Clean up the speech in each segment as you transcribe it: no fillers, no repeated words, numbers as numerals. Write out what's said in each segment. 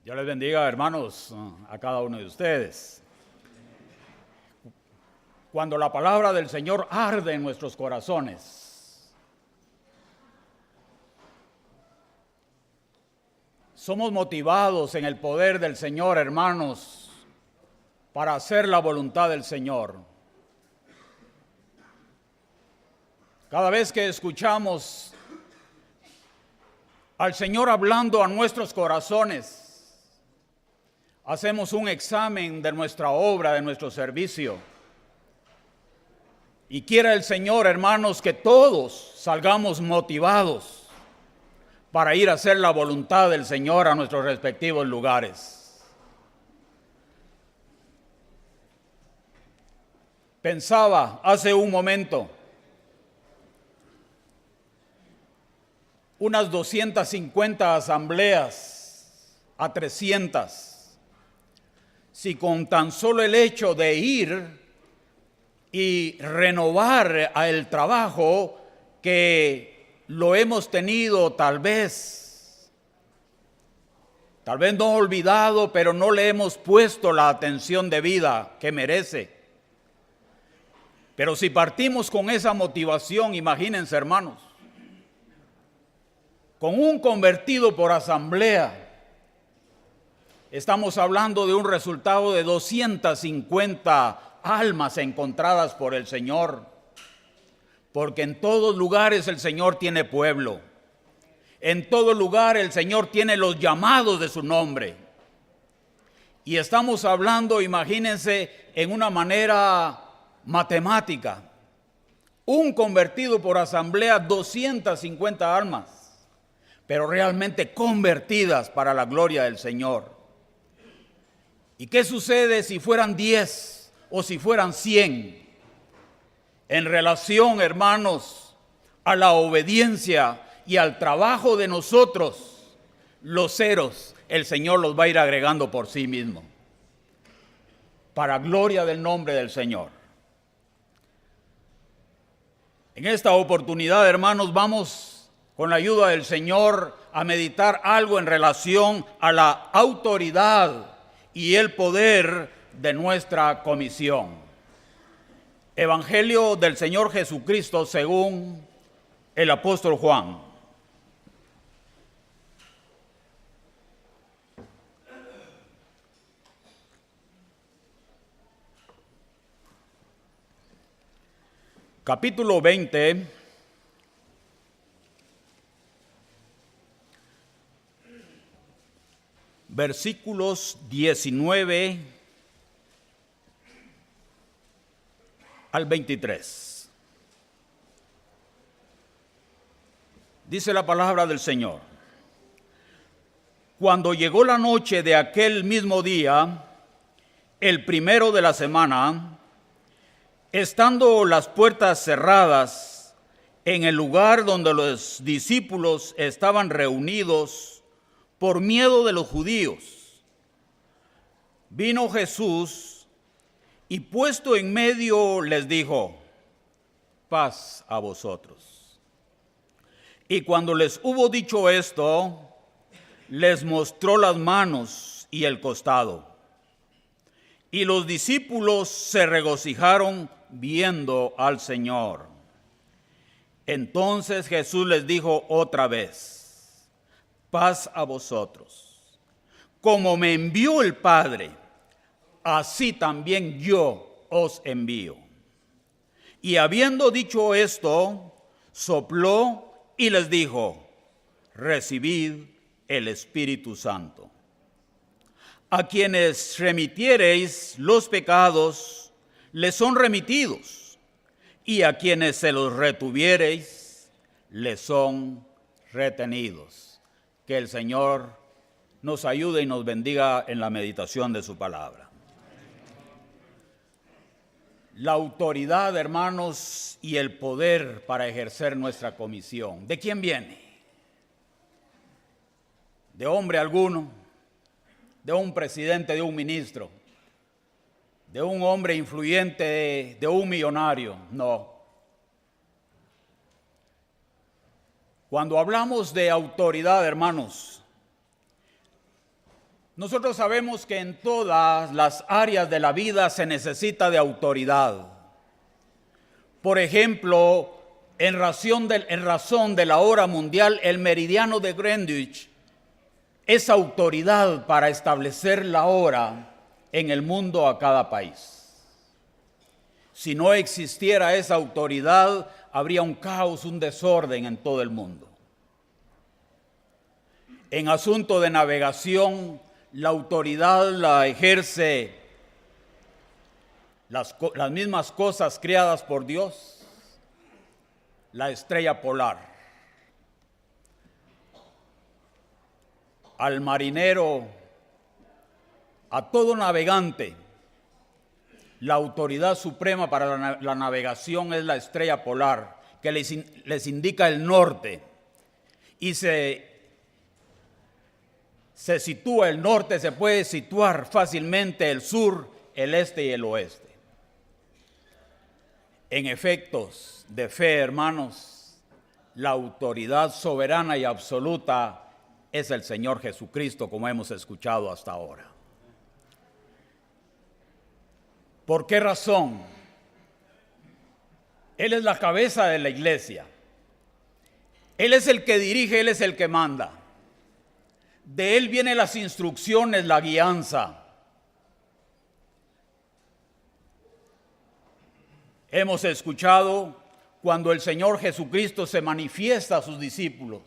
Dios les bendiga, hermanos, a cada uno de ustedes. Cuando la palabra del Señor arde en nuestros corazones, somos motivados en el poder del Señor, hermanos, para hacer la voluntad del Señor. Cada vez que escuchamos al Señor hablando a nuestros corazones, hacemos un examen de nuestra obra, de nuestro servicio. Y quiera el Señor, hermanos, que todos salgamos motivados para ir a hacer la voluntad del Señor a nuestros respectivos lugares. Pensaba hace un momento, unas 250 asambleas a 300. Si con tan solo el hecho de ir y renovar el trabajo que lo hemos tenido tal vez no olvidado, pero no le hemos puesto la atención debida que merece. Pero si partimos con esa motivación, imagínense, hermanos, con un convertido por asamblea, estamos hablando de un resultado de 250 almas encontradas por el Señor, porque en todos lugares el Señor tiene pueblo, en todo lugar el Señor tiene los llamados de su nombre, y estamos hablando, imagínense, en una manera matemática, un convertido por asamblea, 250 almas, pero realmente convertidas para la gloria del Señor. ¿Y qué sucede si fueran 10 o si fueran 100? En relación, hermanos, a la obediencia y al trabajo de nosotros, los ceros, el Señor los va a ir agregando por sí mismo, para gloria del nombre del Señor. En esta oportunidad, hermanos, vamos con la ayuda del Señor a meditar algo en relación a la autoridad y el poder de nuestra comisión. Evangelio del Señor Jesucristo según el apóstol Juan. Capítulo 20, versículos 19 al 23. Dice la palabra del Señor: Cuando llegó la noche de aquel mismo día, el primero de la semana, estando las puertas cerradas en el lugar donde los discípulos estaban reunidos, por miedo de los judíos, vino Jesús y puesto en medio les dijo: paz a vosotros. Y cuando les hubo dicho esto, les mostró las manos y el costado. Y los discípulos se regocijaron viendo al Señor. Entonces Jesús les dijo otra vez: paz a vosotros. Como me envió el Padre, así también yo os envío. Y habiendo dicho esto, sopló y les dijo: recibid el Espíritu Santo. A quienes remitiereis los pecados, les son remitidos, y a quienes se los retuviereis, les son retenidos. Que el Señor nos ayude y nos bendiga en la meditación de su palabra. La autoridad, hermanos, y el poder para ejercer nuestra comisión, ¿de quién viene? ¿De hombre alguno? ¿De un presidente, de un ministro? ¿De un hombre influyente, de un millonario? No. Cuando hablamos de autoridad, hermanos, Nosotros sabemos que en todas las áreas de la vida se necesita de autoridad. Por ejemplo, en razón de la hora mundial, el meridiano de Greenwich es autoridad para establecer la hora en el mundo a cada país. Si no existiera esa autoridad, habría un caos, un desorden en todo el mundo. En asunto de navegación, la autoridad la ejerce las mismas cosas creadas por Dios, la estrella polar. Al marinero, a todo navegante, la autoridad suprema para la navegación es la estrella polar, que les indica el norte. Y se sitúa el norte, se puede situar fácilmente el sur, el este y el oeste. En efectos de fe, hermanos, la autoridad soberana y absoluta es el Señor Jesucristo, como hemos escuchado hasta ahora. ¿Por qué razón? Él es la cabeza de la iglesia. Él es el que dirige, Él es el que manda. De Él vienen las instrucciones, la guianza. Hemos escuchado cuando el Señor Jesucristo se manifiesta a sus discípulos.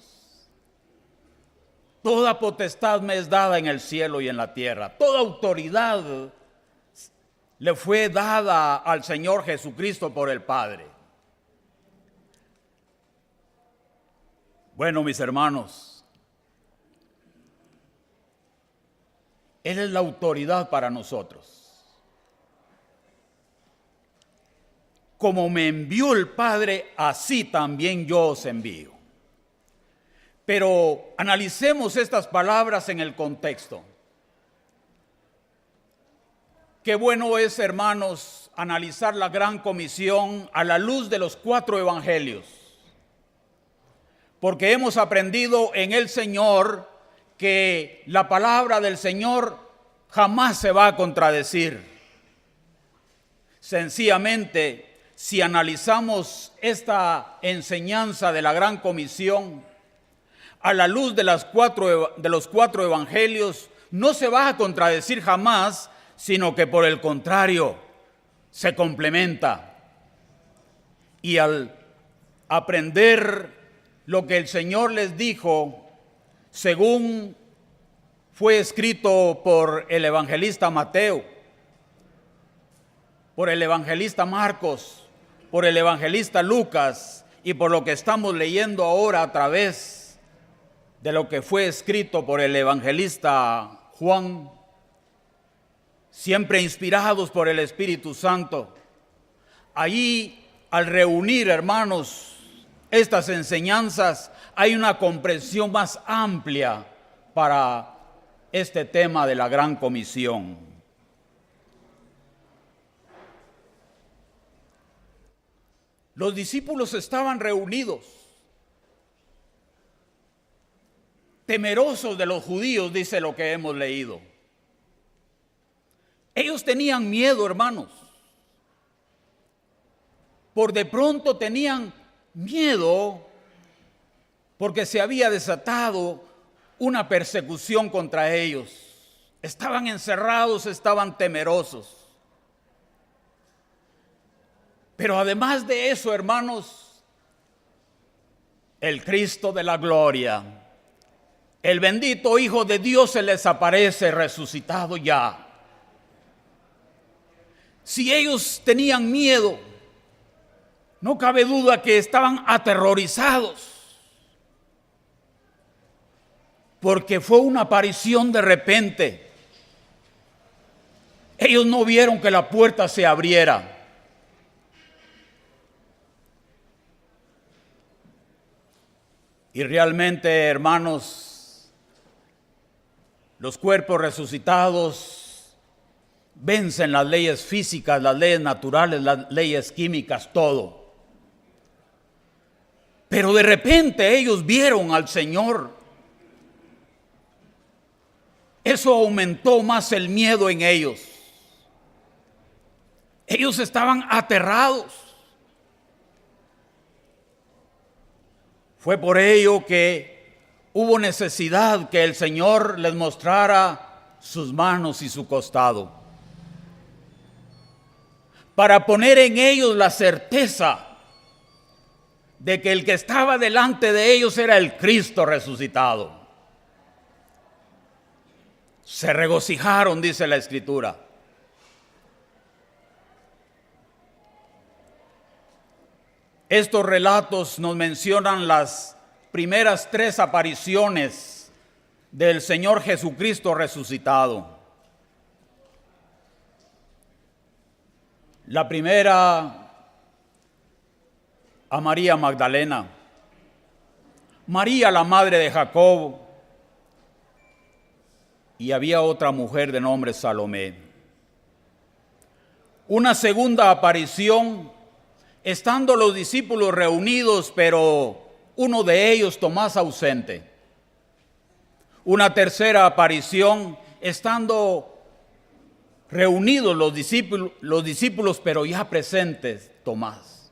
Toda potestad me es dada en el cielo y en la tierra. Toda autoridad le fue dada al Señor Jesucristo por el Padre. Bueno, mis hermanos, Él es la autoridad para nosotros. Como me envió el Padre, así también yo os envío. Pero analicemos estas palabras en el contexto. Qué bueno es, hermanos, analizar la gran comisión a la luz de los 4 evangelios. Porque hemos aprendido en el Señor que la palabra del Señor jamás se va a contradecir. Sencillamente, si analizamos esta enseñanza de la gran comisión a la luz de los 4 evangelios, no se va a contradecir jamás, sino que por el contrario, se complementa. Y al aprender lo que el Señor les dijo, según fue escrito por el evangelista Mateo, por el evangelista Marcos, por el evangelista Lucas y por lo que estamos leyendo ahora a través de lo que fue escrito por el evangelista Juan, siempre inspirados por el Espíritu Santo. Allí, al reunir, hermanos, estas enseñanzas, hay una comprensión más amplia para este tema de la gran comisión. Los discípulos estaban reunidos, temerosos de los judíos, dice lo que hemos leído. Ellos tenían miedo, hermanos. Por de pronto tenían miedo porque se había desatado una persecución contra ellos. Estaban encerrados, estaban temerosos. Pero además de eso, hermanos, el Cristo de la gloria, el bendito Hijo de Dios, se les aparece resucitado ya. Si ellos tenían miedo, no cabe duda que estaban aterrorizados, porque fue una aparición de repente. Ellos no vieron que la puerta se abriera. Y realmente, hermanos, los cuerpos resucitados vencen las leyes físicas, las leyes naturales, las leyes químicas, todo. Pero de repente ellos vieron al Señor. eso aumentó más el miedo en ellos. Ellos estaban aterrados. Fue por ello que hubo necesidad que el Señor les mostrara sus manos y su costado, para poner en ellos la certeza de que el que estaba delante de ellos era el Cristo resucitado. Se regocijaron, dice la Escritura. Estos relatos nos mencionan las primeras 3 apariciones del Señor Jesucristo resucitado. La primera a María Magdalena, María la madre de Jacobo, y había otra mujer de nombre Salomé. Una segunda aparición, estando los discípulos reunidos, pero uno de ellos, Tomás, ausente. Una tercera aparición, estando reunidos los discípulos, pero ya presentes, Tomás.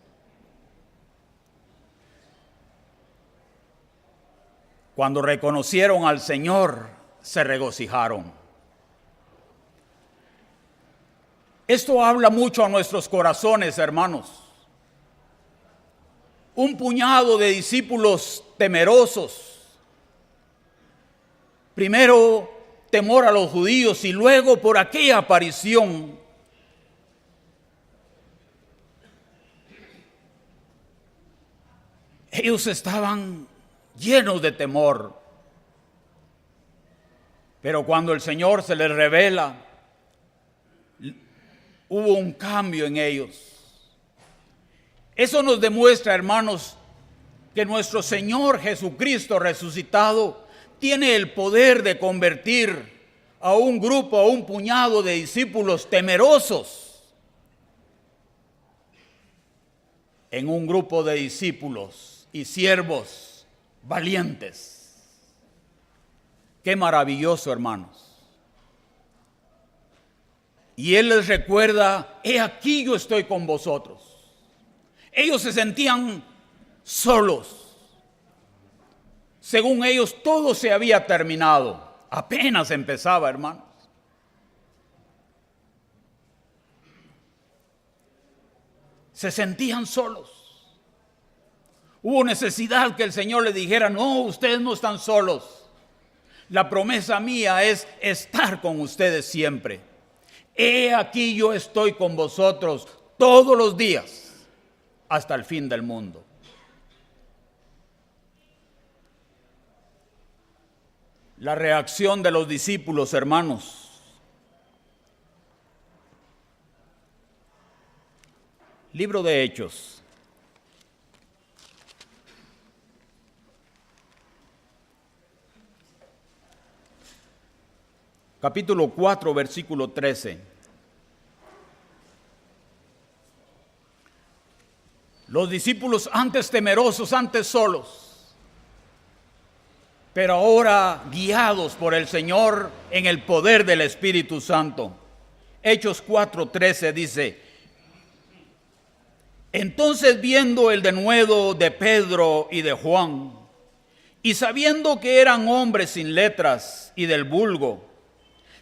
Cuando reconocieron al Señor, se regocijaron. Esto habla mucho a nuestros corazones, hermanos. Un puñado de discípulos temerosos. Primero temor a los judíos y luego por aquella aparición ellos estaban llenos de temor. Pero cuando el Señor se les revela, hubo un cambio en ellos. Eso nos demuestra, hermanos, que nuestro Señor Jesucristo resucitado tiene el poder de convertir a un grupo, a un puñado de discípulos temerosos, en un grupo de discípulos y siervos valientes. Qué maravilloso, hermanos. Y Él les recuerda: he aquí yo estoy con vosotros. Ellos se sentían solos. Según ellos, todo se había terminado. Apenas empezaba, hermanos. Se sentían solos. Hubo necesidad que el Señor les dijera: no, ustedes no están solos. La promesa mía es estar con ustedes siempre. He aquí yo estoy con vosotros todos los días, hasta el fin del mundo. La reacción de los discípulos, hermanos. Libro de Hechos. Capítulo 4, versículo 13. Los discípulos antes temerosos, antes solos, pero ahora guiados por el Señor en el poder del Espíritu Santo. Hechos 4:13 dice: entonces, viendo el denuedo de Pedro y de Juan, y sabiendo que eran hombres sin letras y del vulgo,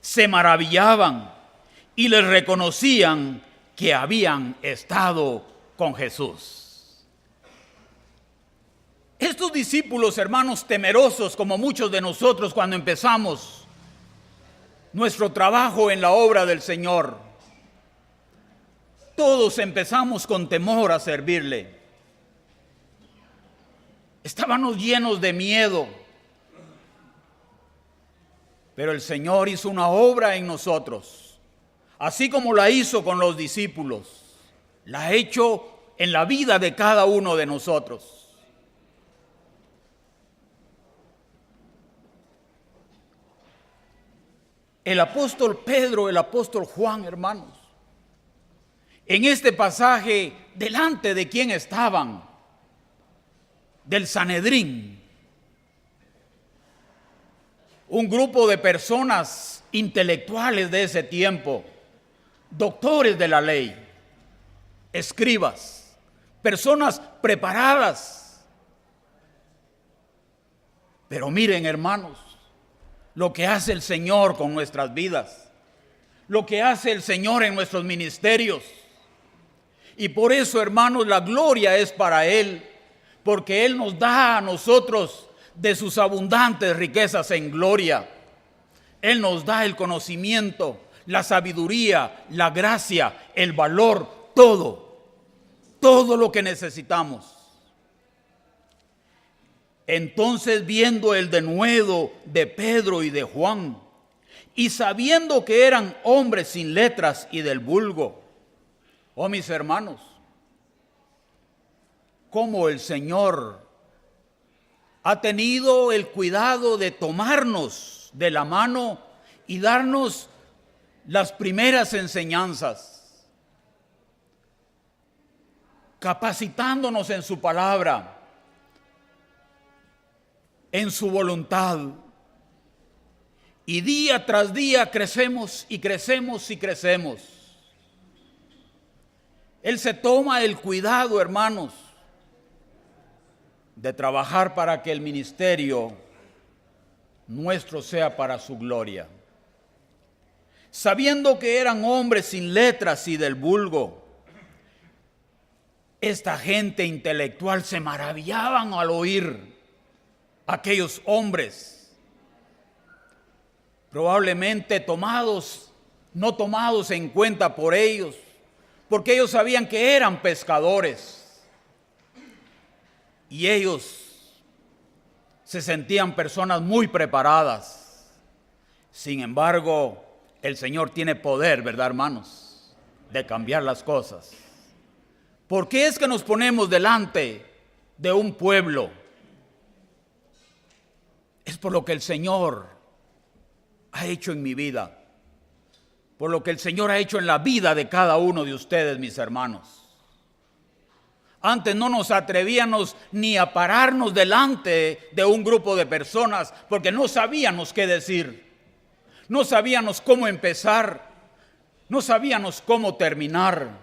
se maravillaban y les reconocían que habían estado con Jesús. Estos discípulos, hermanos, temerosos como muchos de nosotros cuando empezamos nuestro trabajo en la obra del Señor, todos empezamos con temor a servirle. Estábamos llenos de miedo, pero el Señor hizo una obra en nosotros, así como la hizo con los discípulos, la ha hecho en la vida de cada uno de nosotros. El apóstol Pedro, el apóstol Juan, hermanos, en este pasaje, ¿delante de quién estaban? Del Sanedrín. un grupo de personas intelectuales de ese tiempo, doctores de la ley, escribas, personas preparadas. Pero miren, hermanos, lo que hace el Señor con nuestras vidas, lo que hace el Señor en nuestros ministerios. Y por eso, hermanos, la gloria es para Él, porque Él nos da a nosotros de sus abundantes riquezas en gloria. Él nos da el conocimiento, la sabiduría, la gracia, el valor, todo lo que necesitamos. Entonces, viendo el denuedo de Pedro y de Juan, y sabiendo que eran hombres sin letras y del vulgo, oh mis hermanos, cómo el Señor ha tenido el cuidado de tomarnos de la mano y darnos las primeras enseñanzas, capacitándonos en su palabra, en su voluntad. Y día tras día crecemos y crecemos y crecemos. Él se toma el cuidado, hermanos, de trabajar para que el ministerio nuestro sea para su gloria. Sabiendo que eran hombres sin letras y del vulgo, esta gente intelectual se maravillaban al oír aquellos hombres, probablemente no tomados en cuenta por ellos, porque ellos sabían que eran pescadores y ellos se sentían personas muy preparadas. Sin embargo, el Señor tiene poder, ¿verdad, hermanos?, de cambiar las cosas. ¿Por qué es que nos ponemos delante de un pueblo? Es por lo que el Señor ha hecho en mi vida, por lo que el Señor ha hecho en la vida de cada uno de ustedes, mis hermanos. Antes no nos atrevíamos ni a pararnos delante de un grupo de personas porque no sabíamos qué decir, no sabíamos cómo empezar, no sabíamos cómo terminar.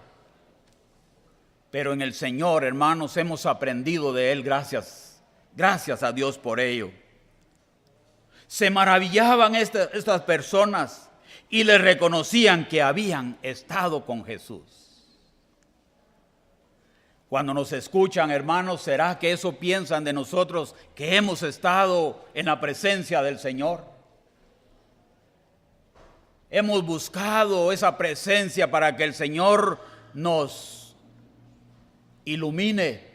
Pero en el Señor, hermanos, hemos aprendido de Él, gracias a Dios por ello. Se maravillaban estas personas y le reconocían que habían estado con Jesús. Cuando nos escuchan, hermanos, ¿será que eso piensan de nosotros, que hemos estado en la presencia del Señor? Hemos buscado esa presencia para que el Señor nos ilumine,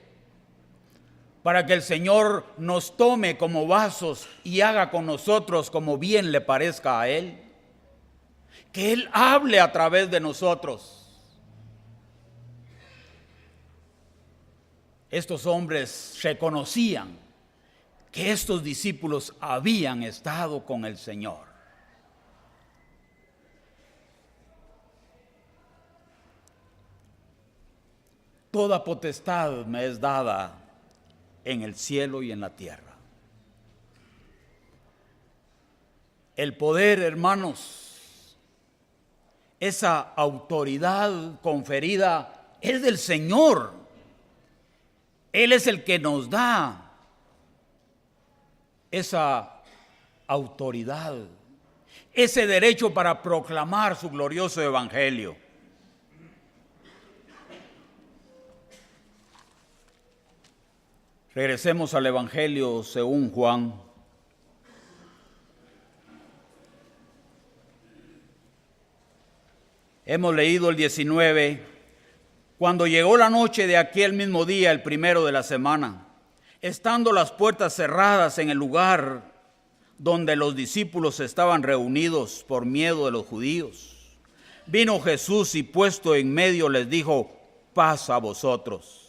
para que el Señor nos tome como vasos y haga con nosotros como bien le parezca a Él. Que Él hable a través de nosotros. Estos hombres reconocían que estos discípulos habían estado con el Señor. Toda potestad me es dada en el cielo y en la tierra. El poder, hermanos, esa autoridad conferida es del Señor. Él es el que nos da esa autoridad, ese derecho para proclamar su glorioso evangelio. Regresemos al evangelio según Juan. Hemos leído el 19. Cuando llegó la noche de aquel mismo día, el primero de la semana, estando las puertas cerradas en el lugar donde los discípulos estaban reunidos por miedo de los judíos, vino Jesús y puesto en medio les dijo: paz a vosotros.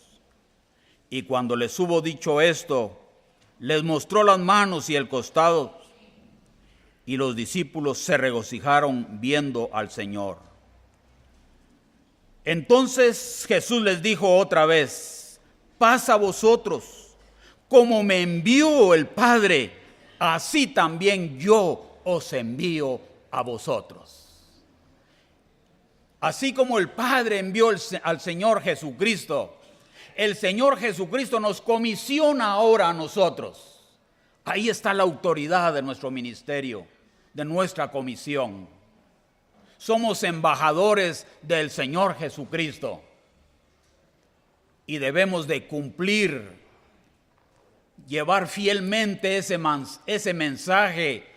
Y cuando les hubo dicho esto, les mostró las manos y el costado, y los discípulos se regocijaron viendo al Señor. Entonces Jesús les dijo otra vez: paz a vosotros, como me envió el Padre, así también yo os envío a vosotros. Así como el Padre envió al Señor Jesucristo, el Señor Jesucristo nos comisiona ahora a nosotros. Ahí está la autoridad de nuestro ministerio, de nuestra comisión. Somos embajadores del Señor Jesucristo y debemos de cumplir, llevar fielmente ese mensaje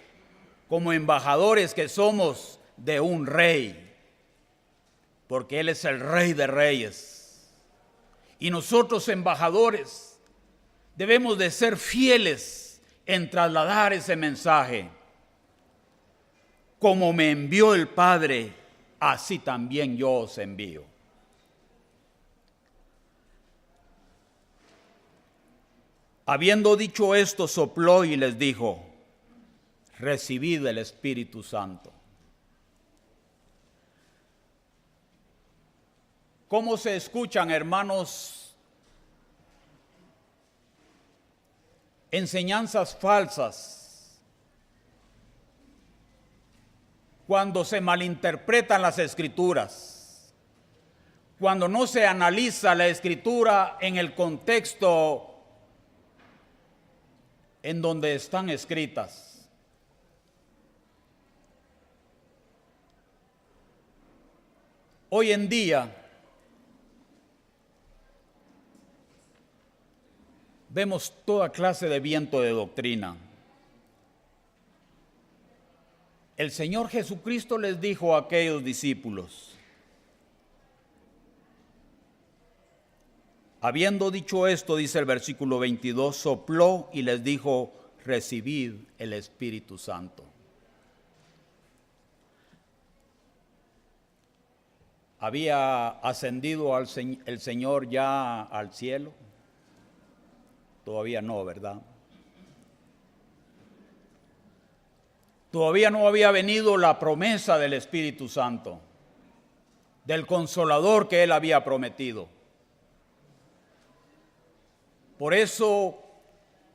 como embajadores que somos de un rey, porque Él es el Rey de Reyes. Y nosotros, embajadores, debemos de ser fieles en trasladar ese mensaje. Como me envió el Padre, así también yo os envío. Habiendo dicho esto, sopló y les dijo: recibid el Espíritu Santo. ¿Cómo se escuchan, hermanos, enseñanzas falsas cuando se malinterpretan las Escrituras? Cuando no se analiza la Escritura en el contexto en donde están escritas. Hoy en día vemos toda clase de viento de doctrina. El Señor Jesucristo les dijo a aquellos discípulos, habiendo dicho esto, dice el versículo 22, sopló y les dijo: recibid el Espíritu Santo. ¿Había ascendido el Señor ya al cielo? Todavía no, ¿verdad? Todavía no había venido la promesa del Espíritu Santo, del Consolador que Él había prometido. Por eso,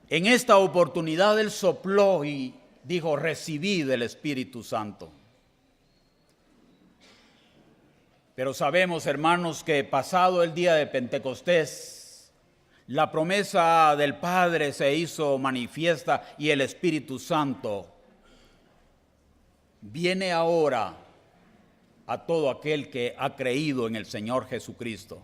en esta oportunidad Él sopló y dijo: recibid el Espíritu Santo. Pero sabemos, hermanos, que pasado el día de Pentecostés, la promesa del Padre se hizo manifiesta y el Espíritu Santo viene ahora a todo aquel que ha creído en el Señor Jesucristo.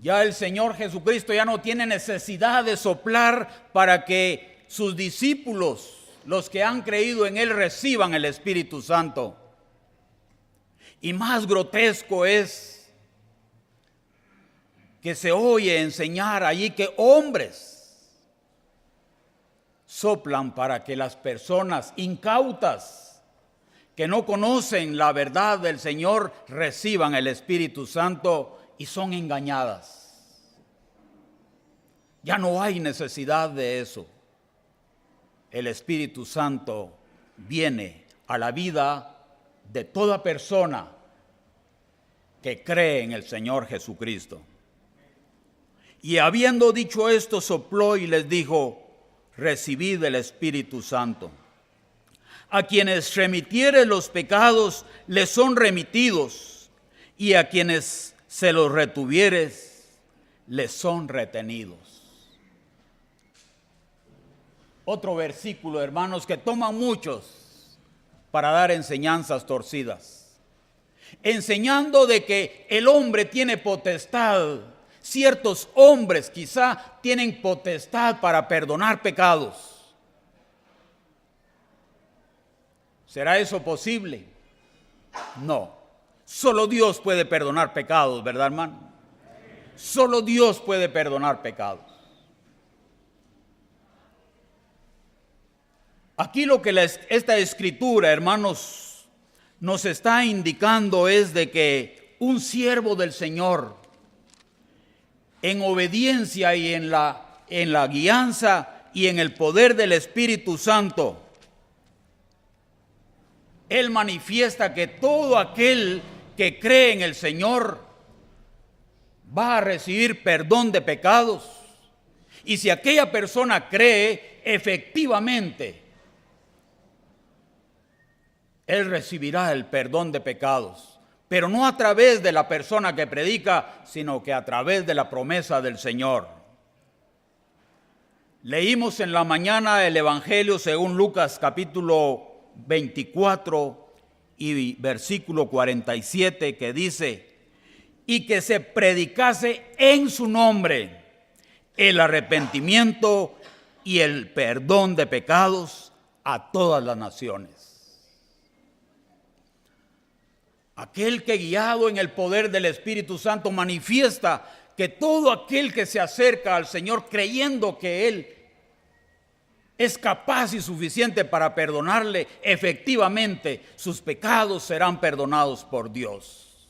Ya el Señor Jesucristo ya no tiene necesidad de soplar para que sus discípulos, los que han creído en Él, reciban el Espíritu Santo. Y más grotesco es que se oye enseñar allí que hombres soplan para que las personas incautas que no conocen la verdad del Señor reciban el Espíritu Santo y son engañadas. Ya no hay necesidad de eso. El Espíritu Santo viene a la vida de toda persona que cree en el Señor Jesucristo. Y habiendo dicho esto, sopló y les dijo: recibid el Espíritu Santo. A quienes remitiere los pecados les son remitidos, y a quienes se los retuvieres les son retenidos. Otro versículo, hermanos, que toman muchos para dar enseñanzas torcidas, enseñando de que el hombre tiene potestad. Ciertos hombres quizá tienen potestad para perdonar pecados. ¿Será eso posible? No. Solo Dios puede perdonar pecados, ¿verdad, hermano? Solo Dios puede perdonar pecados. Aquí lo que esta escritura, hermanos, nos está indicando es de que un siervo del Señor, en obediencia y en la guianza y en el poder del Espíritu Santo, Él manifiesta que todo aquel que cree en el Señor va a recibir perdón de pecados Y si aquella persona cree, efectivamente, él recibirá el perdón de pecados, pero no a través de la persona que predica, sino que a través de la promesa del Señor. Leímos en la mañana el Evangelio según Lucas capítulo 24 y versículo 47, que dice: y que se predicase en su nombre el arrepentimiento y el perdón de pecados a todas las naciones. Aquel que, guiado en el poder del Espíritu Santo, manifiesta que todo aquel que se acerca al Señor creyendo que Él es capaz y suficiente para perdonarle, efectivamente sus pecados serán perdonados por Dios.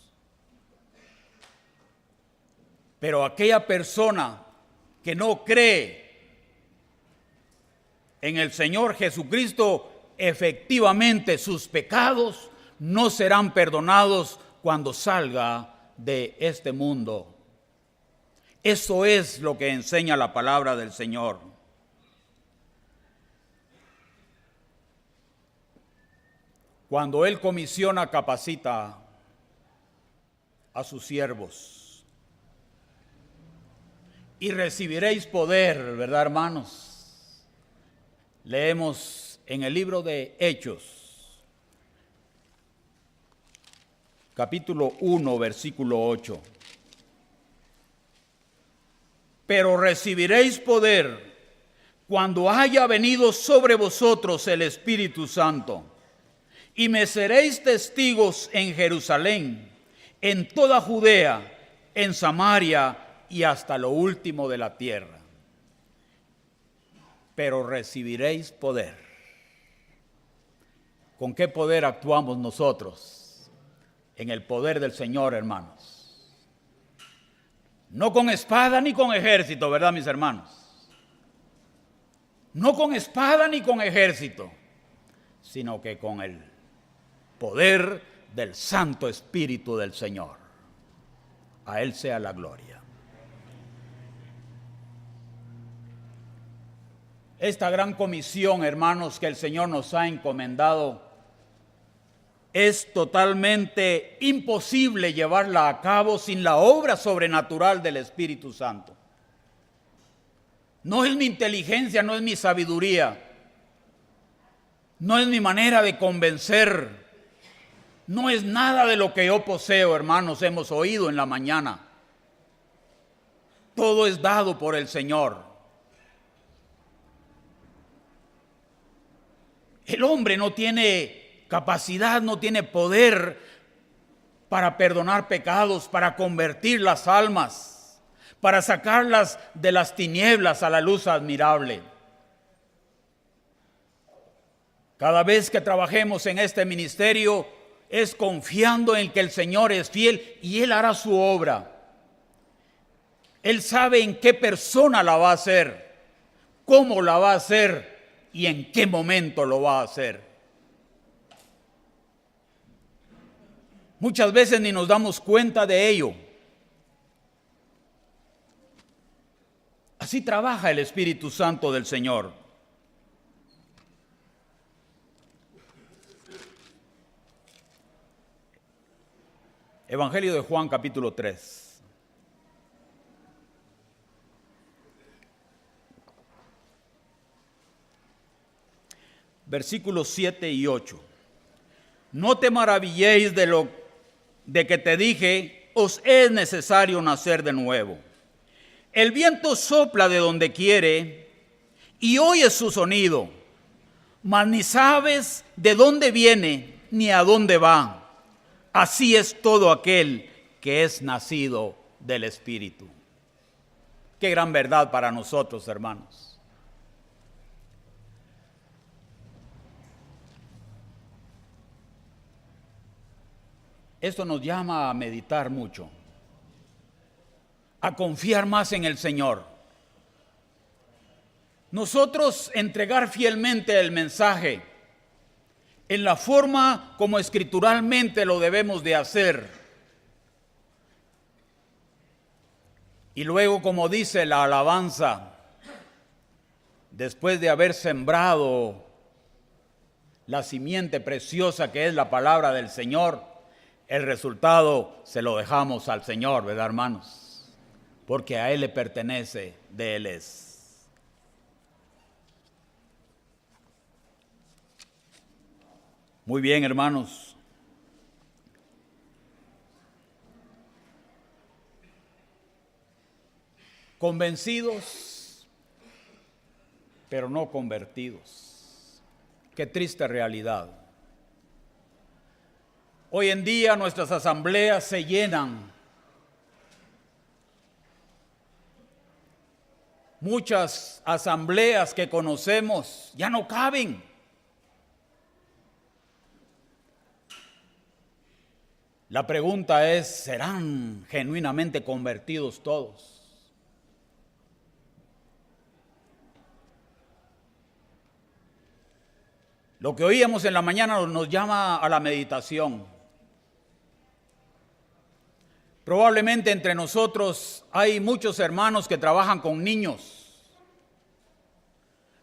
Pero aquella persona que no cree en el Señor Jesucristo, efectivamente sus pecados no serán perdonados cuando salga de este mundo. Eso es lo que enseña la palabra del Señor. Cuando Él comisiona, capacita a sus siervos. Y recibiréis poder, ¿verdad, hermanos? Leemos en el libro de Hechos, capítulo 1, versículo 8. Pero recibiréis poder cuando haya venido sobre vosotros el Espíritu Santo, y me seréis testigos en Jerusalén, en toda Judea, en Samaria y hasta lo último de la tierra. Pero recibiréis poder. ¿Con qué poder actuamos nosotros? En el poder del Señor, hermanos. No con espada ni con ejército, ¿verdad, mis hermanos? No con espada ni con ejército, sino que con el poder del Santo Espíritu del Señor. A Él sea la gloria. Esta gran comisión, hermanos, que el Señor nos ha encomendado, es totalmente imposible llevarla a cabo sin la obra sobrenatural del Espíritu Santo. No es mi inteligencia, no es mi sabiduría, no es mi manera de convencer, no es nada de lo que yo poseo, hermanos, hemos oído en la mañana. Todo es dado por el Señor. El hombre no tiene capacidad, no tiene poder para perdonar pecados, para convertir las almas, para sacarlas de las tinieblas a la luz admirable. Cada vez que trabajemos en este ministerio es confiando en que el Señor es fiel y Él hará su obra. Él sabe en qué persona la va a hacer, cómo la va a hacer y en qué momento lo va a hacer. Muchas veces ni nos damos cuenta de ello. Así trabaja el Espíritu Santo del Señor. Evangelio de Juan, capítulo 3. Versículos 7 y 8. No te maravilléis de que te dije, os es necesario nacer de nuevo. El viento sopla de donde quiere y oyes su sonido, mas ni sabes de dónde viene ni a dónde va. Así es todo aquel que es nacido del Espíritu. Qué gran verdad para nosotros, hermanos. Esto nos llama a meditar mucho, a confiar más en el Señor. Nosotros entregar fielmente el mensaje en la forma como escrituralmente lo debemos de hacer. Y luego, como dice la alabanza, después de haber sembrado la simiente preciosa que es la palabra del Señor, el resultado se lo dejamos al Señor, ¿verdad, hermanos? Porque a Él le pertenece, de Él es. Muy bien, hermanos. Convencidos, pero no convertidos. Qué triste realidad. Hoy en día nuestras asambleas se llenan. Muchas asambleas que conocemos ya no caben. La pregunta es, ¿serán genuinamente convertidos todos? Lo que oíamos en la mañana nos llama a la meditación. Probablemente entre nosotros hay muchos hermanos que trabajan con niños.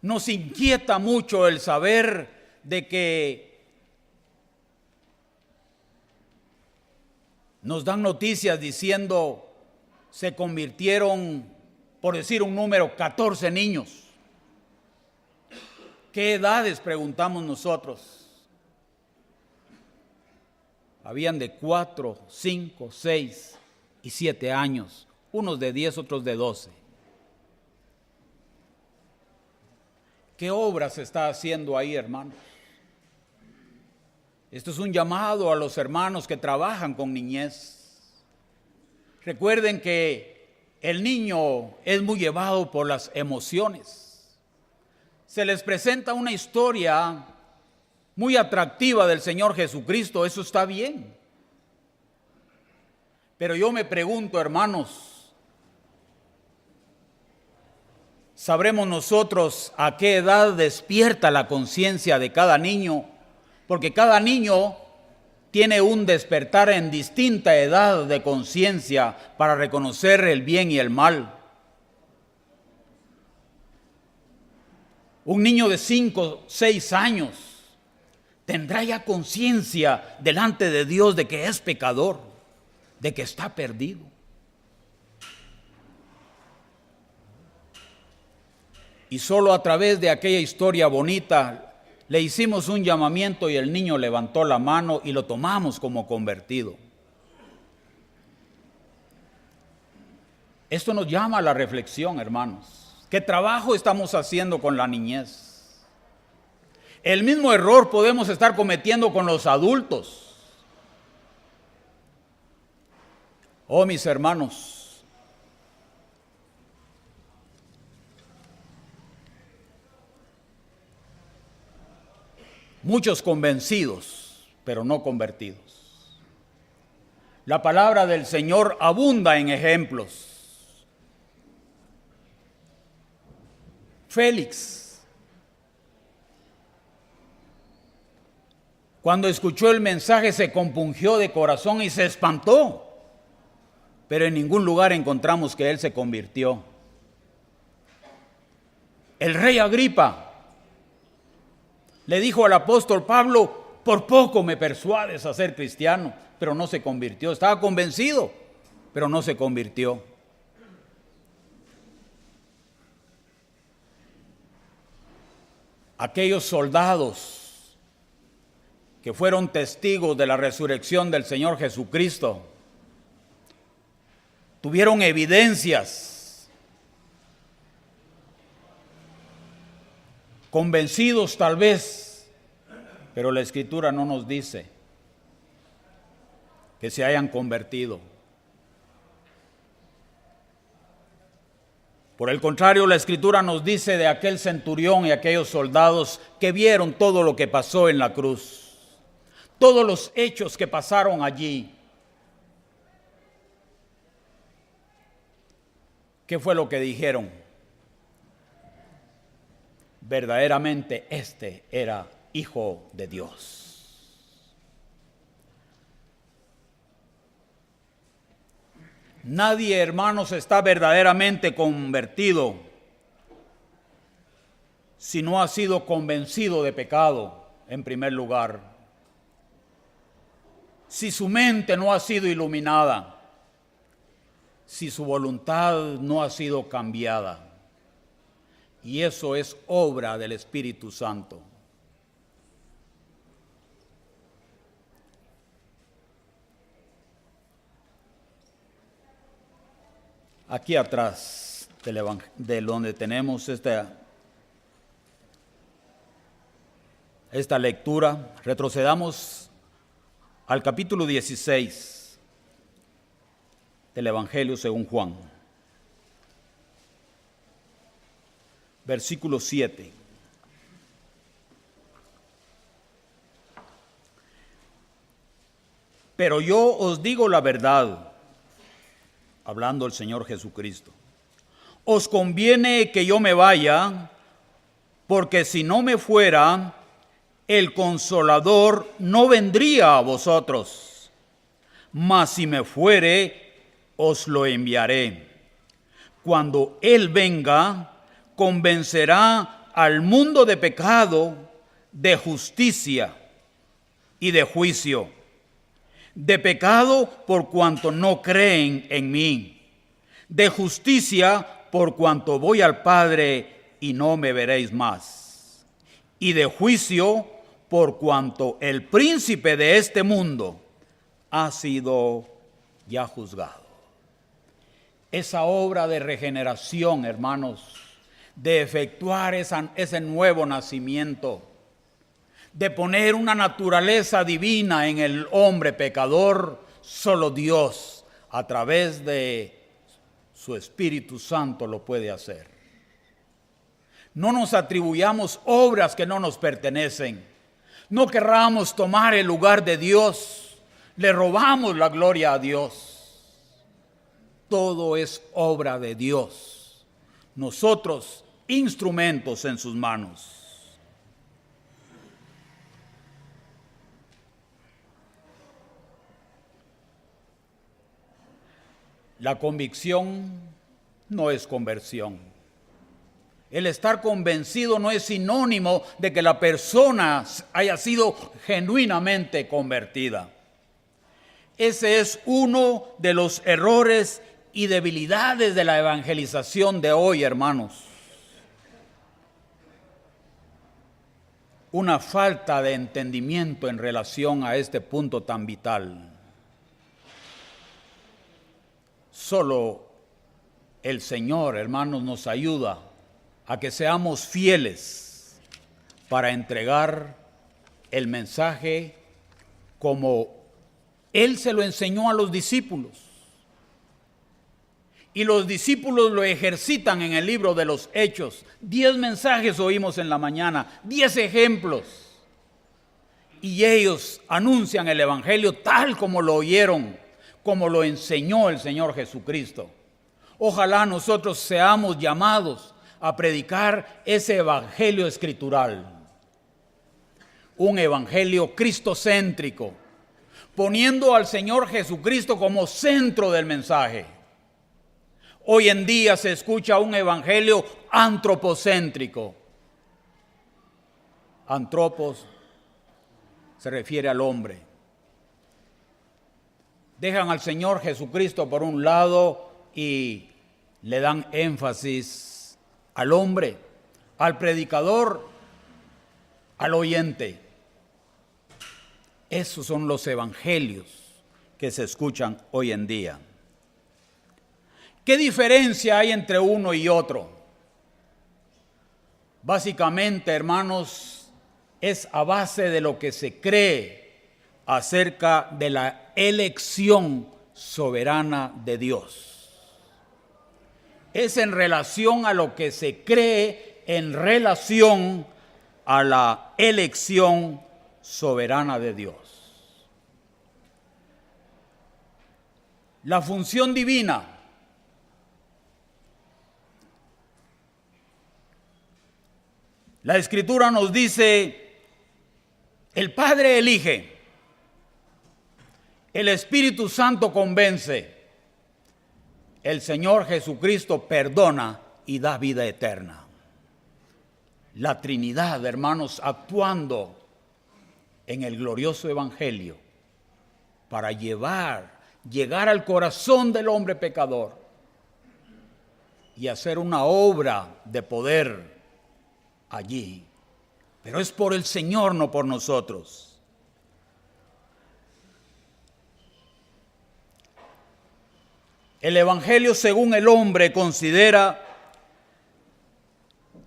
Nos inquieta mucho el saber de que nos dan noticias diciendo se convirtieron, por decir un número, 14 niños. ¿Qué edades?, preguntamos nosotros. Habían de 4, 5, 6 y 7 años, unos de 10, otros de 12. ¿Qué obra se está haciendo ahí, hermanos? Esto es un llamado a los hermanos que trabajan con niñez. Recuerden que el niño es muy llevado por las emociones. Se les presenta una historia muy atractiva del Señor Jesucristo, eso está bien. Pero yo me pregunto, hermanos, ¿sabremos nosotros a qué edad despierta la conciencia de cada niño? Porque cada niño tiene un despertar en distinta edad de conciencia para reconocer el bien y el mal. Un niño de 5, 6 años tendrá ya conciencia delante de Dios de que es pecador, de que está perdido. Y solo a través de aquella historia bonita le hicimos un llamamiento y el niño levantó la mano y lo tomamos como convertido. Esto nos llama a la reflexión, hermanos. ¿Qué trabajo estamos haciendo con la niñez? El mismo error podemos estar cometiendo con los adultos. Oh, mis hermanos, muchos convencidos, pero no convertidos. La palabra del Señor abunda en ejemplos. Félix, cuando escuchó el mensaje, se compungió de corazón y se espantó, pero en ningún lugar encontramos que él se convirtió. El rey Agripa le dijo al apóstol Pablo: por poco me persuades a ser cristiano, pero no se convirtió. Estaba convencido, pero no se convirtió. Aquellos soldados que fueron testigos de la resurrección del Señor Jesucristo tuvieron evidencias, convencidos tal vez, pero la Escritura no nos dice que se hayan convertido. Por el contrario, la Escritura nos dice de aquel centurión y aquellos soldados que vieron todo lo que pasó en la cruz, todos los hechos que pasaron allí. ¿Qué fue lo que dijeron? Verdaderamente este era Hijo de Dios. Nadie, hermanos, está verdaderamente convertido. si no ha sido convencido de pecado, en primer lugar? Si su mente no ha sido iluminada, si su voluntad no ha sido cambiada. Y eso es obra del Espíritu Santo. Aquí atrás de donde tenemos esta lectura, retrocedamos al capítulo 16 del Evangelio según Juan, versículo 7. Pero yo os digo la verdad, hablando el Señor Jesucristo, os conviene que yo me vaya, porque si no me fuera, el Consolador no vendría a vosotros, mas si me fuere, os lo enviaré. Cuando Él venga, convencerá al mundo de pecado, de justicia y de juicio. De pecado por cuanto no creen en mí. De justicia por cuanto voy al Padre y no me veréis más. Y de juicio por cuanto el príncipe de este mundo ha sido ya juzgado. Esa obra de regeneración, hermanos, de efectuar ese nuevo nacimiento, de poner una naturaleza divina en el hombre pecador, solo Dios, a través de su Espíritu Santo, lo puede hacer. No nos atribuyamos obras que no nos pertenecen. No querramos tomar el lugar de Dios. Le robamos la gloria a Dios. Todo es obra de Dios. Nosotros, instrumentos en sus manos. La convicción no es conversión. El estar convencido no es sinónimo de que la persona haya sido genuinamente convertida. Ese es uno de los errores y debilidades de la evangelización de hoy, hermanos. Una falta de entendimiento en relación a este punto tan vital. Solo el Señor, hermanos, nos ayuda a que seamos fieles para entregar el mensaje como Él se lo enseñó a los discípulos. Y los discípulos lo ejercitan en el libro de los Hechos. 10 mensajes oímos en la mañana, 10 ejemplos. Y ellos anuncian el Evangelio tal como lo oyeron, como lo enseñó el Señor Jesucristo. Ojalá nosotros seamos llamados a predicar ese evangelio escritural. Un evangelio cristocéntrico, poniendo al Señor Jesucristo como centro del mensaje. Hoy en día se escucha un evangelio antropocéntrico. Antropos se refiere al hombre. Dejan al Señor Jesucristo por un lado y le dan énfasis al hombre, al predicador, al oyente. Esos son los evangelios que se escuchan hoy en día. ¿Qué diferencia hay entre uno y otro? Básicamente, hermanos, es a base de lo que se cree acerca de la elección soberana de Dios. Es en relación a lo que se cree en relación a la elección soberana de Dios. La función divina. La Escritura nos dice, el Padre elige, el Espíritu Santo convence, el Señor Jesucristo perdona y da vida eterna. la Trinidad, hermanos, actuando en el glorioso evangelio para llegar al corazón del hombre pecador y hacer una obra de poder allí. Pero es por el Señor, no por nosotros. El evangelio, según el hombre, considera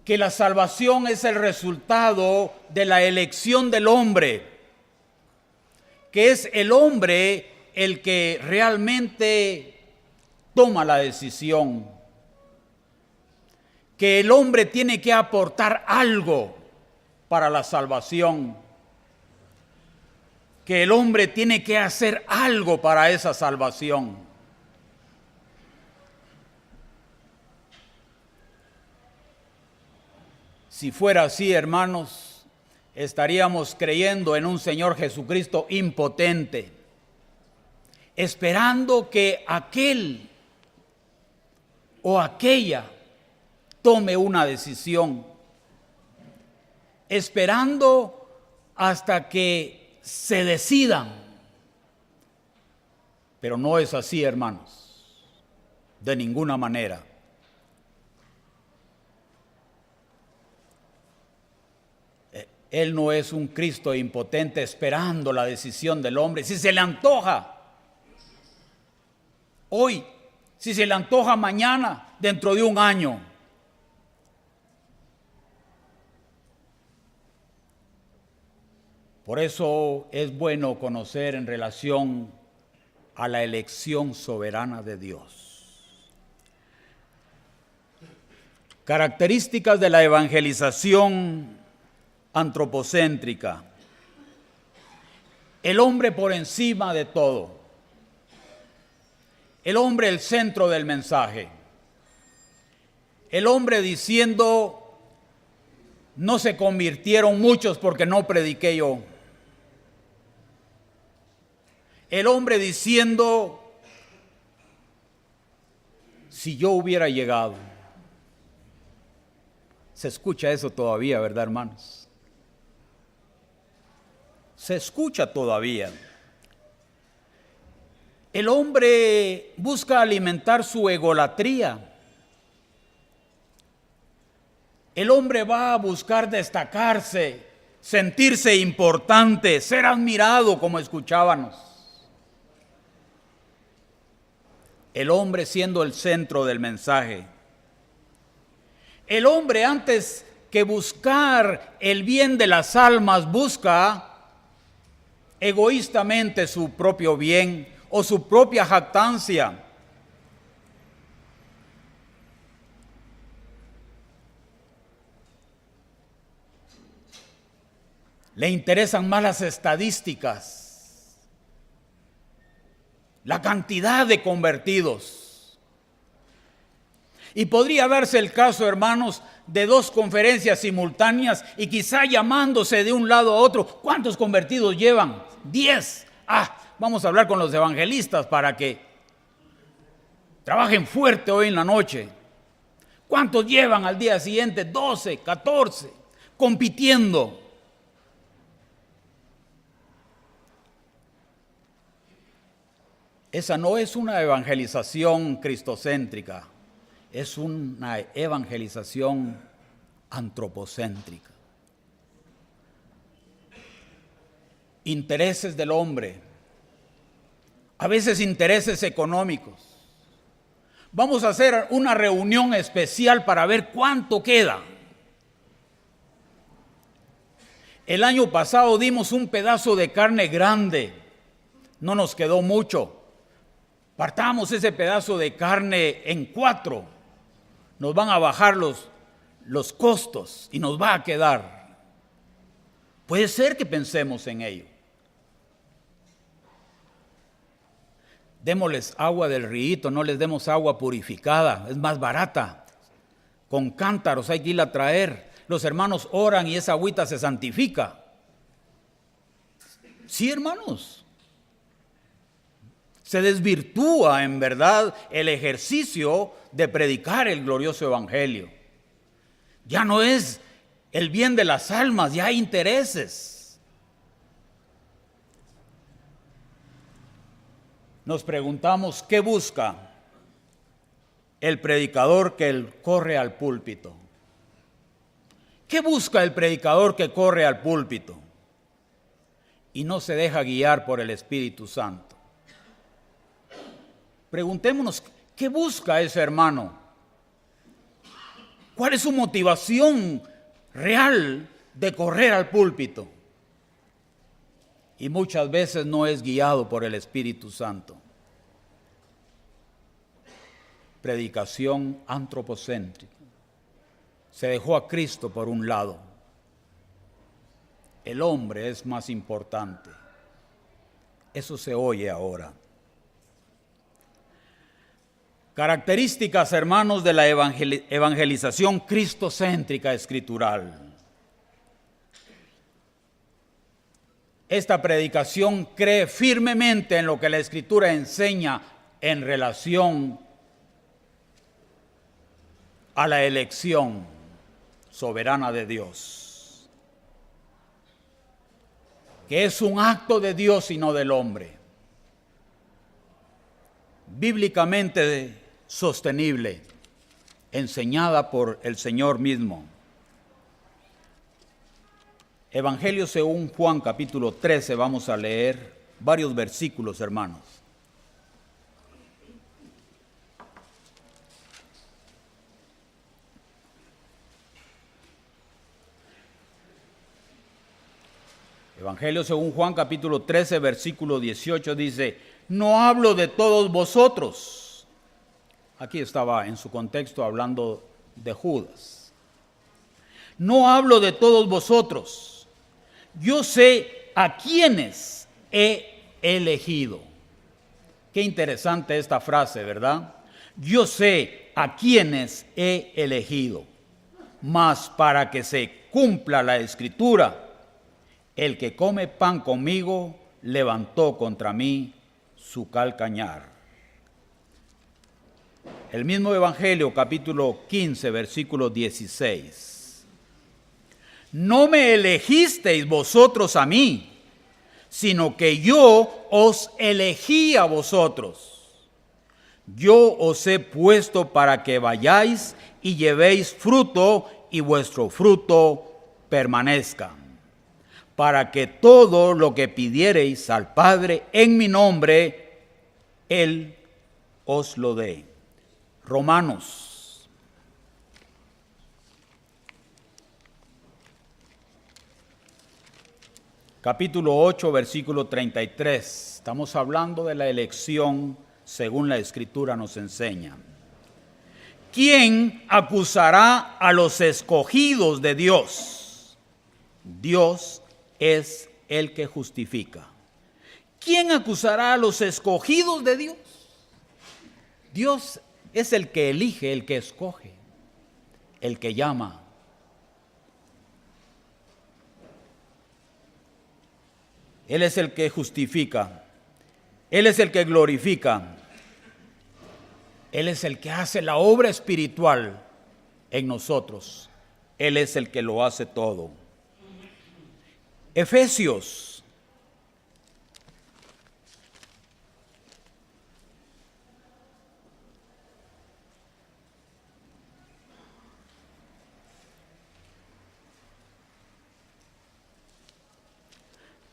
que la salvación es el resultado de la elección del hombre, que es el hombre el que realmente toma la decisión, que el hombre tiene que aportar algo para la salvación, que el hombre tiene que hacer algo para esa salvación. Si fuera así, hermanos, estaríamos creyendo en un Señor Jesucristo impotente, esperando que aquel o aquella tome una decisión, esperando hasta que se decidan. Pero no es así, hermanos, de ninguna manera. Él no es un Cristo impotente esperando la decisión del hombre. Si se le antoja hoy, si se le antoja mañana, dentro de un año. Por eso es bueno conocer en relación a la elección soberana de Dios. Características de la evangelización antropocéntrica. El hombre por encima de todo. El hombre el centro del mensaje. El hombre diciendo, no se convirtieron muchos porque no prediqué yo. El hombre diciendo, si yo hubiera llegado. Se escucha eso todavía, ¿verdad, hermanos? Se escucha todavía. El hombre busca alimentar su egolatría. El hombre va a buscar destacarse, sentirse importante, ser admirado, como escuchábamos. El hombre siendo el centro del mensaje. El hombre, antes que buscar el bien de las almas, busca egoístamente su propio bien o su propia jactancia. Le interesan más las estadísticas, la cantidad de convertidos. Y podría darse el caso, hermanos, de dos conferencias simultáneas y quizá llamándose de un lado a otro. ¿Cuántos convertidos llevan? 10. Vamos a hablar con los evangelistas para que trabajen fuerte hoy en la noche. ¿Cuántos llevan al día siguiente? 12, 14, compitiendo. Esa no es una evangelización cristocéntrica, es una evangelización antropocéntrica. Intereses del hombre, a veces intereses económicos. Vamos a hacer una reunión especial para ver cuánto queda. El año pasado dimos un pedazo de carne grande, no nos quedó mucho. Partamos ese pedazo de carne en 4, nos van a bajar los costos y nos va a quedar. Puede ser que pensemos en ello. Démosles agua del río, no les demos agua purificada, es más barata. Con cántaros hay que irla a traer. Los hermanos oran y esa agüita se santifica. Sí, hermanos. Se desvirtúa en verdad el ejercicio de predicar el glorioso evangelio. Ya no es el bien de las almas y hay intereses. Nos preguntamos, ¿qué busca el predicador que corre al púlpito? ¿Qué busca el predicador que corre al púlpito y no se deja guiar por el Espíritu Santo? Preguntémonos, ¿qué busca ese hermano? ¿Cuál es su motivación real de correr al púlpito? Y muchas veces no es guiado por el Espíritu Santo. Predicación antropocéntrica. Se dejó a Cristo por un lado. El hombre es más importante. Eso se oye ahora. Características, hermanos, de la evangelización cristocéntrica escritural. Esta predicación cree firmemente en lo que la Escritura enseña en relación a la elección soberana de Dios, que es un acto de Dios y no del hombre, bíblicamente sostenible, enseñada por el Señor mismo. Evangelio según Juan, capítulo 13, vamos a leer varios versículos, hermanos. Evangelio según Juan, capítulo 13, versículo 18, dice: no hablo de todos vosotros. Aquí estaba en su contexto hablando de Judas. No hablo de todos vosotros. Yo sé a quiénes he elegido. Qué interesante esta frase, ¿verdad? Yo sé a quiénes he elegido, mas para que se cumpla la Escritura, el que come pan conmigo levantó contra mí su calcañar. El mismo Evangelio, capítulo 15, versículo 16. No me elegisteis vosotros a mí, sino que yo os elegí a vosotros. Yo os he puesto para que vayáis y llevéis fruto y vuestro fruto permanezca, para que todo lo que pidiereis al Padre en mi nombre, Él os lo dé. Romanos. Capítulo 8, versículo 33. Estamos hablando de la elección según la Escritura nos enseña. ¿Quién acusará a los escogidos de Dios? Dios es el que justifica. ¿Quién acusará a los escogidos de Dios? Dios es el que elige, el que escoge, el que llama. Él es el que justifica. Él es el que glorifica. Él es el que hace la obra espiritual en nosotros. Él es el que lo hace todo. Efesios.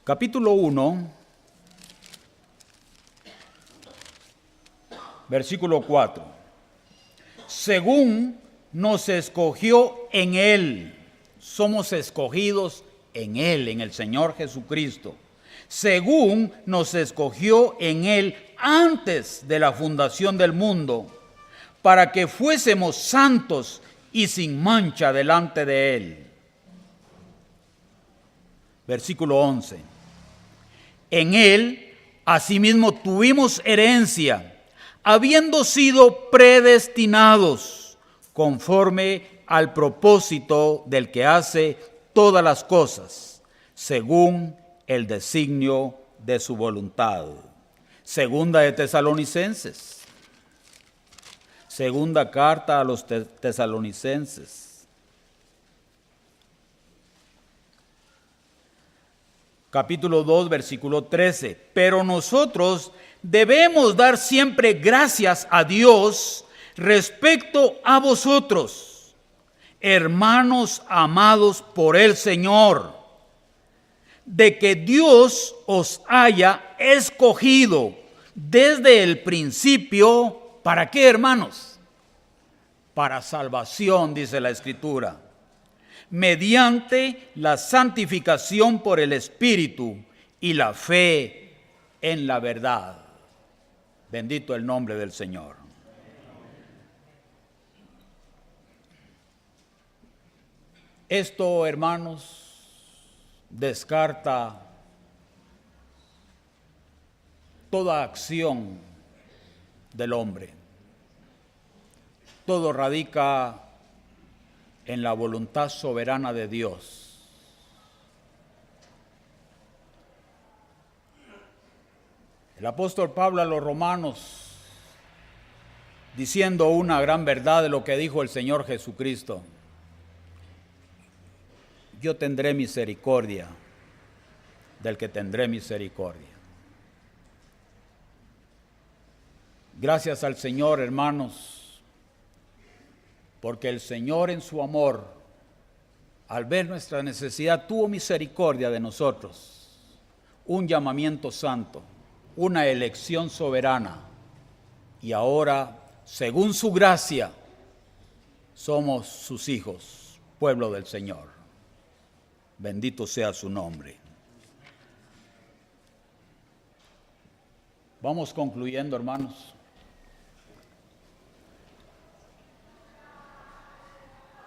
Capítulo 1, versículo 4. Según nos escogió en Él, somos escogidos en Él, en el Señor Jesucristo. Según nos escogió en Él antes de la fundación del mundo, para que fuésemos santos y sin mancha delante de Él. Versículo 11. En Él, asimismo, tuvimos herencia, habiendo sido predestinados conforme al propósito del que hace todas las cosas, según el designio de su voluntad. Segunda de Tesalonicenses. Segunda carta a los tesalonicenses. capítulo 2, versículo 13. Pero nosotros debemos dar siempre gracias a Dios respecto a vosotros, hermanos amados por el Señor, de que Dios os haya escogido desde el principio. ¿Para qué, hermanos? Para salvación, dice la Escritura, mediante la santificación por el Espíritu y la fe en la verdad. Bendito el nombre del Señor. Esto, hermanos, descarta toda acción del hombre. Todo radica en la voluntad soberana de Dios. El apóstol Pablo a los romanos, diciendo una gran verdad de lo que dijo el Señor Jesucristo: yo tendré misericordia del que tendré misericordia. Gracias al Señor, hermanos, porque el Señor en su amor, al ver nuestra necesidad, tuvo misericordia de nosotros. Un llamamiento santo, una elección soberana, y ahora, según su gracia, somos sus hijos, pueblo del Señor. Bendito sea su nombre. Vamos concluyendo, hermanos.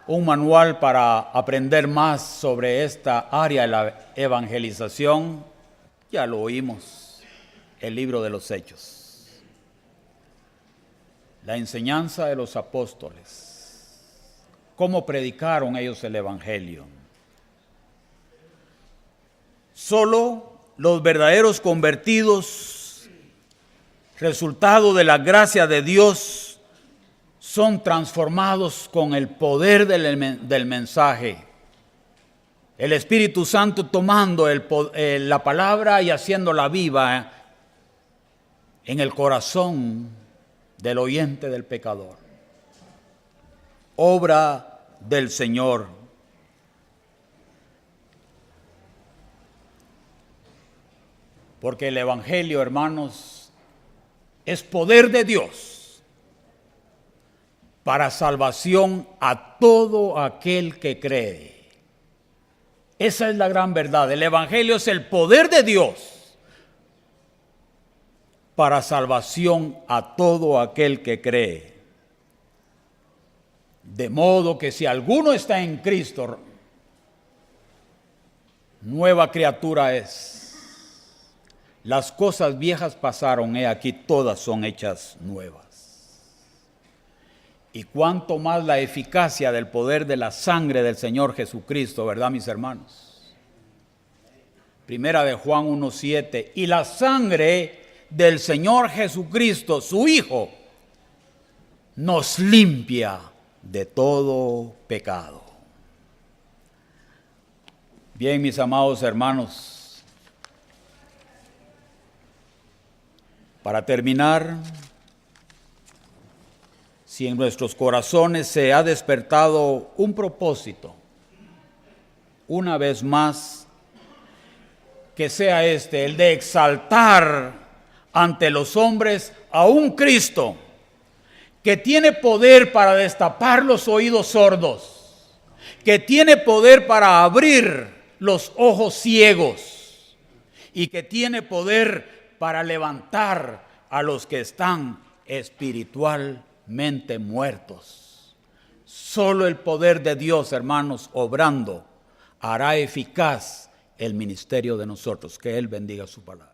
Un manual para aprender más sobre esta área de la evangelización, ya lo oímos, el libro de los Hechos. La enseñanza de los apóstoles, cómo predicaron ellos el evangelio. Solo los verdaderos convertidos, resultado de la gracia de Dios, son transformados con el poder del mensaje. El Espíritu Santo tomando la palabra y haciéndola viva en el corazón del oyente, del pecador. Obra del Señor. Porque el Evangelio, hermanos, es poder de Dios para salvación a todo aquel que cree. Esa es la gran verdad. El Evangelio es el poder de Dios para salvación a todo aquel que cree. De modo que si alguno está en Cristo, nueva criatura es. Las cosas viejas pasaron, he aquí todas son hechas nuevas. Y cuánto más la eficacia del poder de la sangre del Señor Jesucristo, ¿verdad, mis hermanos? Primera de Juan 1:7. Y la sangre del Señor Jesucristo, su Hijo, nos limpia de todo pecado. Bien, mis amados hermanos, para terminar, si en nuestros corazones se ha despertado un propósito, una vez más, que sea el de exaltar ante los hombres a un Cristo que tiene poder para destapar los oídos sordos, que tiene poder para abrir los ojos ciegos y que tiene poder para levantar a los que están espiritualmente muertos. Solo el poder de Dios, hermanos, obrando, hará eficaz el ministerio de nosotros. Que Él bendiga su palabra.